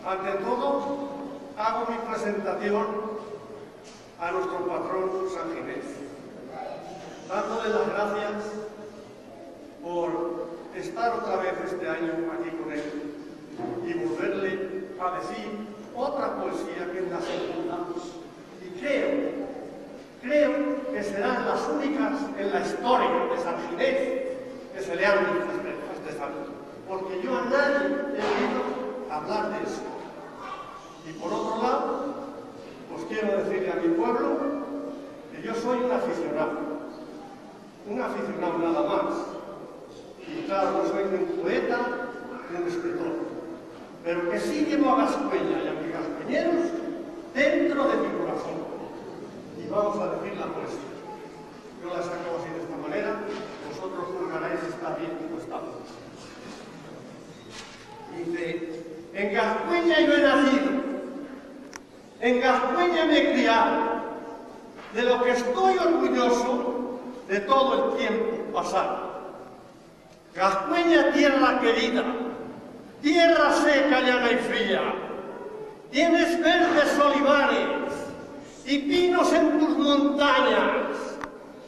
Ante todo, hago mi presentación a nuestro patrón San Ginés, dándole las gracias por estar otra vez este año aquí con él y volverle a decir otra poesía que es la segunda. Y creo que serán las únicas en la historia de San Ginés que se le han dicho a este santo, porque yo a nadie he oído hablar de eso. Y por otro lado, pues quiero decirle a mi pueblo que yo soy un aficionado nada más. Y claro, no soy ni un poeta ni un escritor, pero que sí llevo a Gascueña y a mis gascueñeros dentro de mi corazón. Y vamos a decir la poesía. Yo la saco así de esta manera, vosotros juzgaréis si está bien o está mal. Dice: en Gascueña yo he nacido, en Gascueña me he criado, de lo que estoy orgulloso de todo el tiempo pasado. Gascueña, tierra querida, tierra seca, llana y fría, tienes verdes olivares y pinos en tus montañas,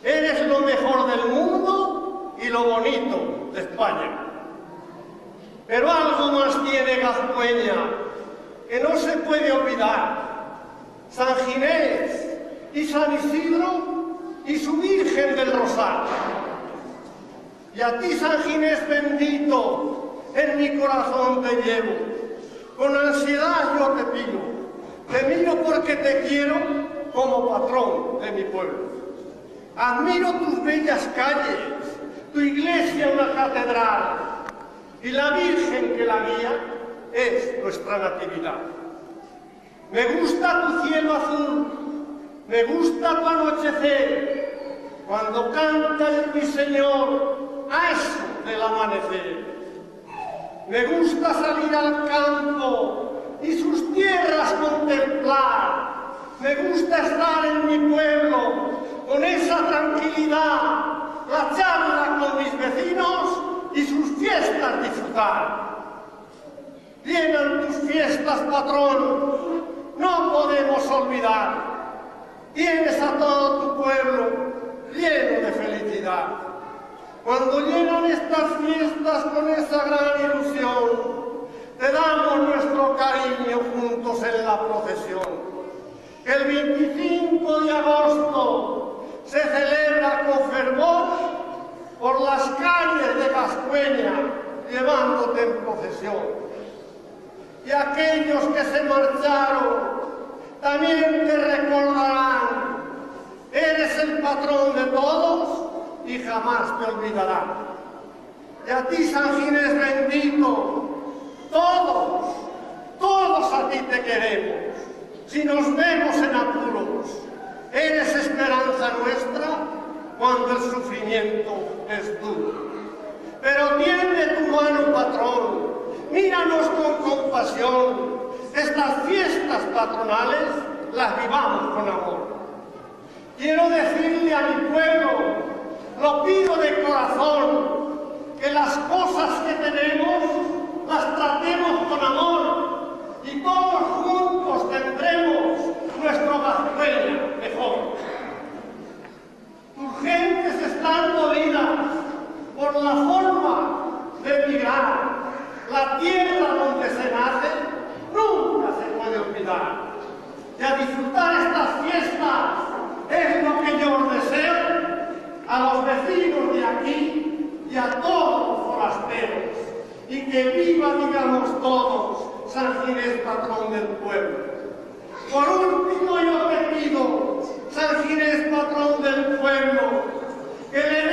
eres lo mejor del mundo y lo bonito de España. Pero algo más tiene Gascueña que no se puede olvidar: San Ginés y San Isidro y su Virgen del Rosario. Y a ti, San Ginés bendito, en mi corazón te llevo. Con ansiedad yo te pido, te miro porque te quiero como patrón de mi pueblo. Admiro tus bellas calles, tu iglesia una catedral, y la Virgen que la guía es nuestra natividad. Me gusta tu cielo azul, me gusta tu anochecer, cuando canta el ruiseñor a eso del amanecer. Me gusta salir al campo y sus tierras contemplar. Me gusta estar en mi pueblo con esa tranquilidad, la charla con mis vecinos y sus fiestas disfrutar. Llenan tus fiestas, patrón, no podemos olvidar. Tienes a todo tu pueblo lleno de felicidad. Cuando llegan estas fiestas con esa gran ilusión, te damos nuestro cariño juntos en la procesión. El 25 de agosto se celebra con fervor por las calles de Gascueña, llevándote en procesión. Y aquellos que se marcharon también te recordarán. Eres el patrón de todos y jamás te olvidarán. Y a ti, San Ginés bendito, todos a ti te queremos. Si nos vemos en apuros, eres esperanza nuestra cuando el sufrimiento es duro. Pero tiende tu mano, patrón, míranos con compasión. Estas fiestas patronales las vivamos con amor. Quiero decirle a mi pueblo, lo pido de corazón, que las cosas que tenemos las tratemos con amor y todos juntos tendremos nuestro Gascueña mejor. Tus gentes están dolidas por la forma de emigrar. La tierra donde se nace nunca se puede olvidar. Y a disfrutar estas fiestas es lo que yo os deseo a los vecinos de aquí y a todos los forasteros. Y que viva, digamos todos, San Ginés, patrón del pueblo. Por último yo te pido, San Ginés, patrón del pueblo, que le